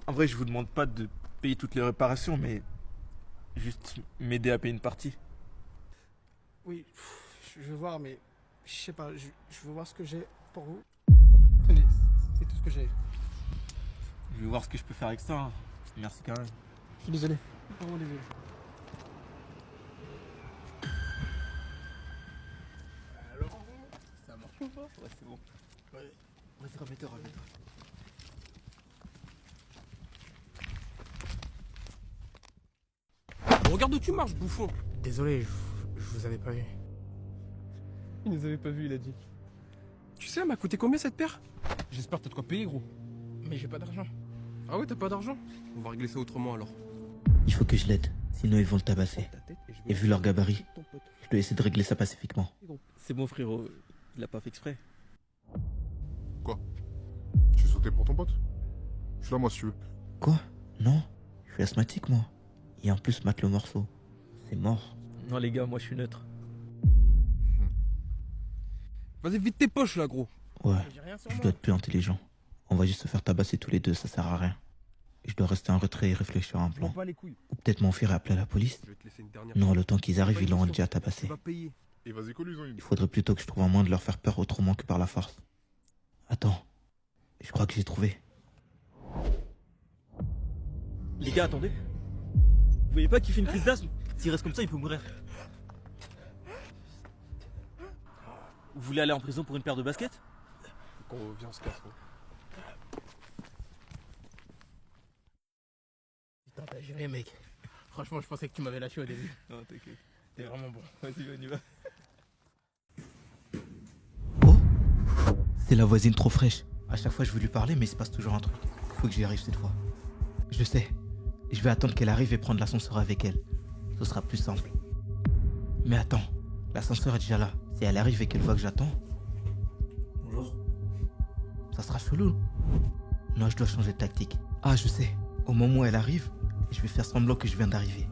En vrai, je vous demande pas de payer toutes les réparations, mais juste m'aider à payer une partie. Oui, je veux voir, mais je sais pas, je veux voir ce que j'ai pour vous. Tenez, c'est tout ce que j'ai. Je vais voir ce que je peux faire avec ça, hein. Merci quand même. Je suis désolé. Vraiment désolé. Alors, ça marche ou pas? Ouais, c'est bon. Ouais. Vas-y, remets-toi, remets-toi. Regarde où tu marches, bouffon. Désolé, je vous avais pas vu. Il nous avait pas vus, il a dit. Tu sais, elle m'a coûté combien cette paire? J'espère que t'as de quoi payer, gros. Mais j'ai pas d'argent. Ah ouais, t'as pas d'argent? On va régler ça autrement alors. Il faut que je l'aide, sinon ils vont le tabasser. Et vu leur gabarit, je dois essayer de régler ça pacifiquement. C'est bon, frérot. Il a pas fait exprès. Quoi? Tu es sauté pour ton pote? Je suis là, moi, si tu veux. Quoi? Non, je suis asthmatique moi. Et en plus mate le morceau. C'est mort. Non, les gars, moi je suis neutre. Vas-y, vide tes poches là, gros. Ouais, J'ai rien sur je moi. dois être plus intelligent. On va juste se faire tabasser tous les deux, ça sert à rien. Je dois rester en retrait et réfléchir à un plan. Pas les couilles. Ou peut-être m'enfuir et appeler la police. Je vais te laisser une dernière. Non, le temps qu'ils arrivent, ils l'auront déjà Tu tabassé. vas payer. Et vas-y, colle-lui-en une. Il faudrait plutôt que je trouve un moyen de leur faire peur autrement que par la force. Attends, je crois que j'ai trouvé. Les gars, attendez. Vous voyez pas qu'il fait une crise d'asthme? S'il reste comme ça, il peut mourir. Vous voulez aller en prison pour une paire de baskets? Qu'on vient, on se casse, gros. Putain, t'as géré, mec. Franchement, je pensais que tu m'avais lâché au début. Non, t'inquiète. T'es vraiment bon. Vas-y, on y va. Oh, c'est la voisine trop fraîche. À chaque fois je veux lui parler mais il se passe toujours un truc. Faut que j'y arrive cette fois. Je sais. Je vais attendre qu'elle arrive et prendre l'ascenseur avec elle. Ce sera plus simple. Mais attends, l'ascenseur est déjà là. Si elle arrive et qu'elle voit que j'attends... Bonjour. Ça sera chelou. Non, je dois changer de tactique. Ah, je sais. Au moment où elle arrive, je vais faire semblant que je viens d'arriver.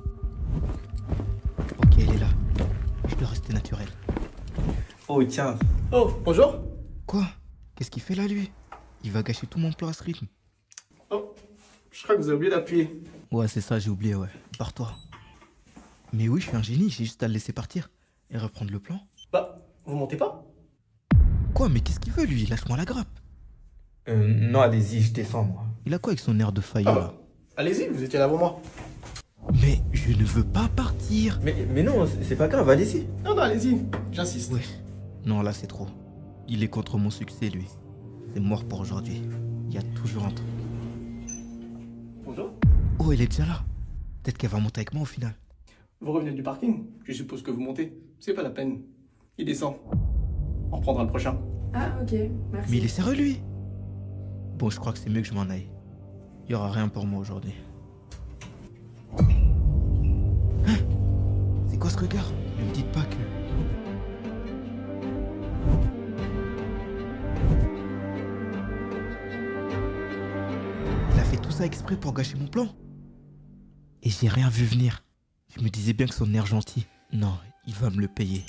Ok, elle est là. Je dois rester naturel. Oh, tiens. Oh, bonjour. Quoi? Qu'est-ce qu'il fait là, lui? Il va gâcher tout mon plan à ce rythme. Oh, je crois que vous avez oublié d'appuyer. Ouais, c'est ça, j'ai oublié, ouais. Barre-toi. Mais oui, je suis un génie, j'ai juste à le laisser partir. Et reprendre le plan. Bah, vous montez pas? Quoi, mais qu'est-ce qu'il veut, lui? Lâche-moi la grappe. Non, allez-y, je descends, moi. Il a quoi avec son air de faillot, là? Allez-y, vous étiez là avant moi. Mais je ne veux pas partir. Mais non, c'est pas grave, allez-y. Non, allez-y, j'insiste. Ouais. Non, là, c'est trop. Il est contre mon succès, lui. C'est mort pour aujourd'hui. Il y a toujours un truc. Bonjour. Oh, elle est déjà là. Peut-être qu'elle va monter avec moi au final. Vous revenez du parking? Je suppose que vous montez. C'est pas la peine. Il descend. On reprendra le prochain. Ah, ok, merci. Mais il est sérieux, lui? Bon, je crois que c'est mieux que je m'en aille. Il y aura rien pour moi aujourd'hui. Hein? C'est quoi ce regard? Ne me dites pas que... Il a fait tout ça exprès pour gâcher mon plan. Et j'ai rien vu venir. Je me disais bien que son air gentil... Non, il va me le payer.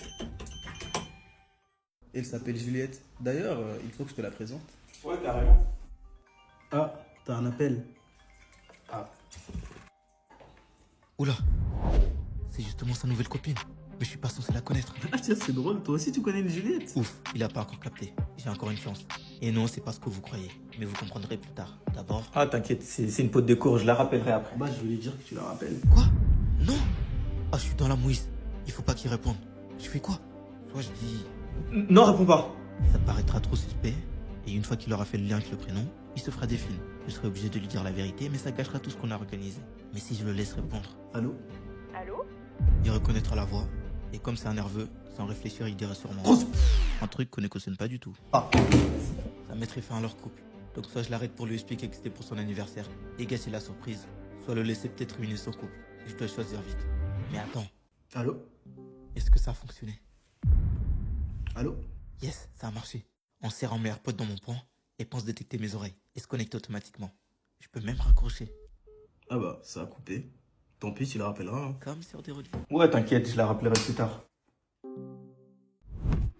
Elle s'appelle Juliette. D'ailleurs, il faut que je te la présente. Ouais, carrément. Ah, t'as un appel. Oula. C'est justement sa nouvelle copine. Mais je suis pas censé la connaître. Ah tiens, c'est drôle, toi aussi tu connais une Juliette. Ouf, il a pas encore capté. J'ai encore une chance. Et non, c'est pas ce que vous croyez. Mais vous comprendrez plus tard. D'abord... Ah, t'inquiète, c'est une pote de cours, je la rappellerai après. Bah je voulais dire que tu la rappelles. Quoi? Non. Ah, je suis dans la mouise. Il faut pas qu'il réponde. Je fais quoi? Soit je dis... Non, réponds pas. Ça paraîtra trop suspect. Et une fois qu'il aura fait le lien avec le prénom, il se fera des films. Je serai obligé de lui dire la vérité, mais ça gâchera tout ce qu'on a organisé. Mais si je le laisse répondre, Allô? Allô? il reconnaîtra la voix. Et comme c'est un nerveux, sans réfléchir, il dirait sûrement... Un truc qu'on ne cautionne pas du tout. Ah. Ça mettrait fin à leur couple. Donc soit je l'arrête pour lui expliquer que c'était pour son anniversaire et gâcher la surprise, soit le laisser peut-être ruiner son couple. Je dois choisir vite. Mais attends, Allô? est-ce que ça a fonctionné? Allô? Yes, ça a marché. On serre en meilleur pote dans mon poing et pense détecter mes oreilles et se connecter automatiquement. Je peux même raccrocher. Ah bah, ça a coupé. Tant pis, tu la rappelleras. Hein. Comme sur des reliques. Ouais, t'inquiète, je la rappellerai plus tard.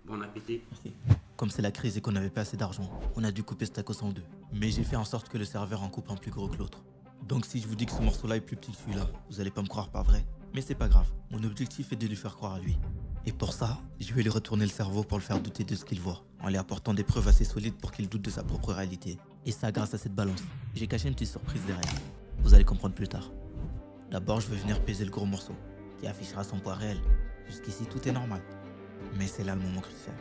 Bon appétit. Merci. Comme c'est la crise et qu'on n'avait pas assez d'argent, on a dû couper ce tacos en deux. Mais j'ai fait en sorte que le serveur en coupe un plus gros que l'autre. Donc si je vous dis que ce morceau-là est plus petit que celui-là, vous allez pas me croire, pas vrai. Mais c'est pas grave, mon objectif est de lui faire croire à lui. Et pour ça, je vais lui retourner le cerveau pour le faire douter de ce qu'il voit, en lui apportant des preuves assez solides pour qu'il doute de sa propre réalité. Et ça grâce à cette balance. J'ai caché une petite surprise derrière. Vous allez comprendre plus tard. D'abord, je vais venir peser le gros morceau, qui affichera son poids réel. Jusqu'ici, tout est normal. Mais c'est là le moment crucial.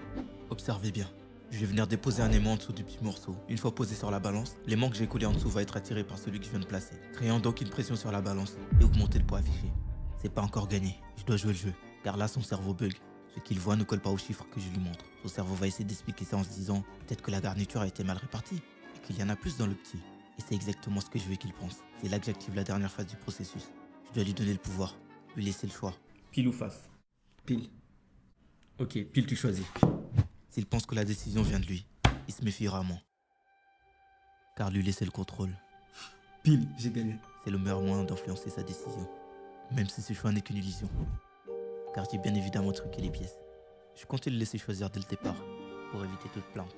Observez bien. Je vais venir déposer un aimant en dessous du petit morceau. Une fois posé sur la balance, l'aimant que j'ai collé en dessous va être attiré par celui que je viens de placer, créant donc une pression sur la balance et augmenter le poids affiché. C'est pas encore gagné, je dois jouer le jeu, car là son cerveau bug. Ce qu'il voit ne colle pas aux chiffres que je lui montre. Son cerveau va essayer d'expliquer ça en se disant peut-être que la garniture a été mal répartie et qu'il y en a plus dans le petit. Et c'est exactement ce que je veux qu'il pense. C'est là que j'active la dernière phase du processus. Je dois lui donner le pouvoir, lui laisser le choix. Pile ou face? Pile. Ok, pile tu choisis. S'il pense que la décision vient de lui, il se méfiera à moi. Car lui laisser le contrôle. Pile, j'ai gagné. C'est le meilleur moyen d'influencer sa décision. Même si ce choix n'est qu'une illusion. Car j'ai bien évidemment truqué les pièces. Je comptais le laisser choisir dès le départ, pour éviter toute plainte.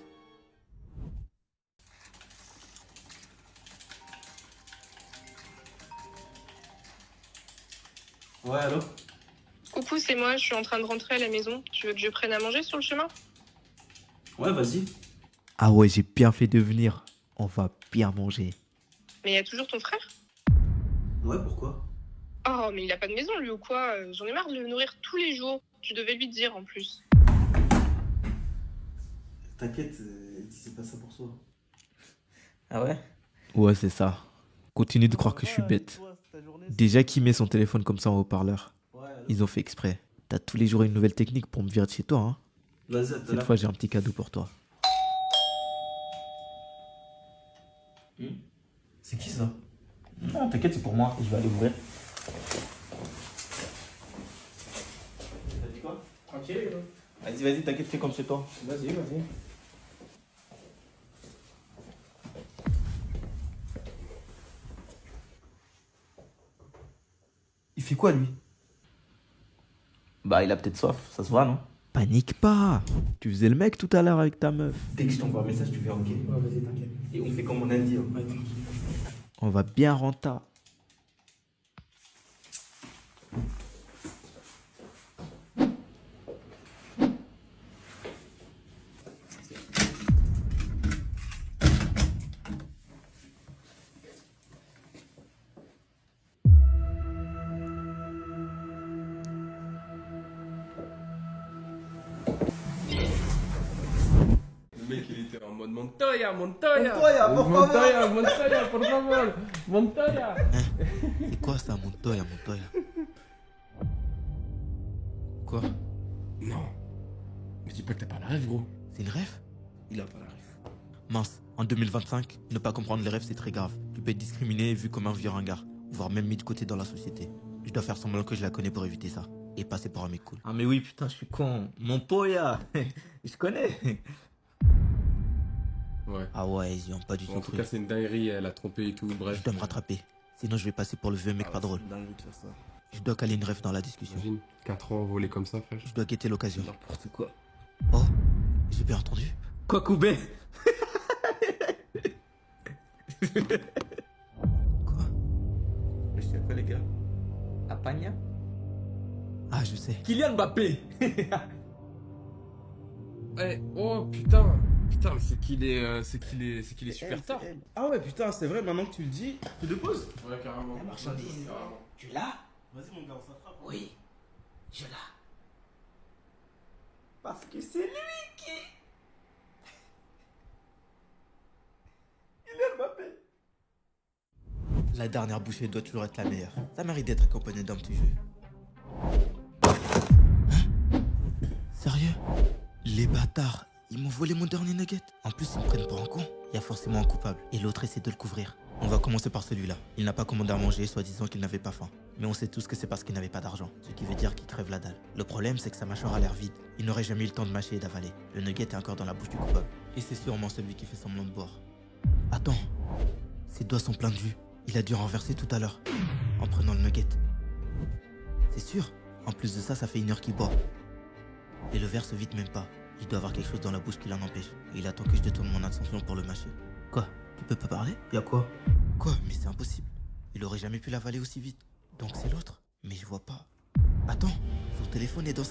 Ouais, allô? Coucou, c'est moi, je suis en train de rentrer à la maison. Tu veux que je prenne à manger sur le chemin? Ouais, vas-y. Ah ouais, j'ai bien fait de venir. On va bien manger. Mais il y a toujours ton frère? Ouais, pourquoi? Oh, mais il a pas de maison, lui, ou quoi? J'en ai marre de le nourrir tous les jours. Tu devais lui dire, en plus. T'inquiète, c'est pas ça pour soi. Ah ouais? Ouais, c'est ça. Continue de croire que je suis bête. Déjà, qui met son téléphone comme ça en haut-parleur? Ils ont fait exprès. T'as tous les jours une nouvelle technique pour me virer de chez toi, hein? Vas-y, à tout à Cette l'heure. fois, j'ai un petit cadeau pour toi. C'est qui ça? Non, t'inquiète, c'est pour moi. Je vais aller ouvrir. T'as dit quoi? Tranquille, Vas-y, vas-y, t'inquiète, fais comme chez toi. vas-y, vas-y. Il fait quoi, lui? Bah, il a peut-être soif, ça se voit, non? Panique pas. Tu faisais le mec tout à l'heure avec ta meuf. Dès que je t'envoie un message, tu fais ok. Ouais, vas-y, t'inquiète. Et on fait comme on a dit. Hein. On va bien rentrer. Le mec, il était en mode Montoya, Montoya. Montoya, por favor. Montoya, Montoya, por favor. Montoya. C'est quoi ça, Montoya, Montoya? Quoi? Non. Mais dis pas que t'as pas la rêve, gros. C'est une rêve? Il a pas la ref. Mince, en 2025, ne pas comprendre les rêves, c'est très grave. Tu peux être discriminé et vu comme un vieux ringard, voire même mis de côté dans la société. Je dois faire semblant que je la connais pour éviter ça. Et passer pour un mec cool. Ah mais oui, putain, je suis con. Montoya. Je connais. Ouais. Ah ouais, ils y ont pas du En tout tout cru. cas, c'est une dinguerie, elle a trompé et tout, bref. Je dois me rattraper. Sinon, je vais passer pour le vieux mec pas drôle. C'est dingue de faire ça. Je dois caler une rêve dans la discussion. Imagine, 4 ans volés comme ça, frère. Je dois guetter l'occasion. N'importe quoi. Oh, j'ai bien entendu. Quoi, Koubé? Quoi? Je suis à quoi, les gars? À Pagna? Ah, je sais. Kylian Mbappé. Eh, oh putain. Putain, mais c'est qu'il est super tard. Ah ouais, putain, c'est vrai, maintenant que tu le dis, tu le poses? Ouais, carrément. Marchandise. Tu l'as? Vas-y, mon gars, on s'attrape. Oui, je l'ai. Parce que c'est lui qui... Kylian Mbappé. La dernière bouchée doit toujours être la meilleure. Ça mérite d'être accompagné d'un petit jeu. Hein? Sérieux? Les bâtards, ils m'ont volé mon dernier nugget. En plus, ils me prennent pour un con. Il y a forcément un coupable. Et l'autre essaie de le couvrir. On va commencer par celui-là. Il n'a pas commandé à manger, soi-disant qu'il n'avait pas faim. Mais on sait tous que c'est parce qu'il n'avait pas d'argent. Ce qui veut dire qu'il crève la dalle. Le problème, c'est que sa mâchoire a l'air vide. Il n'aurait jamais eu le temps de mâcher et d'avaler. Le nugget est encore dans la bouche du coupable. Et c'est sûrement celui qui fait semblant de boire. Attends. Ses doigts sont pleins de jus. Il a dû renverser tout à l'heure. En prenant le nugget. C'est sûr. En plus de ça, ça fait 1 heure qu'il boit. Et le verre se vide même pas. Il doit avoir quelque chose dans la bouche qui l'en empêche. Et il attend que je détourne mon attention pour le mâcher. Quoi? Tu peux pas parler? Y'a quoi? Quoi? Mais c'est impossible. Il aurait jamais pu l'avaler aussi vite. Donc c'est l'autre. Mais je vois pas. Attends, son téléphone est dans sa...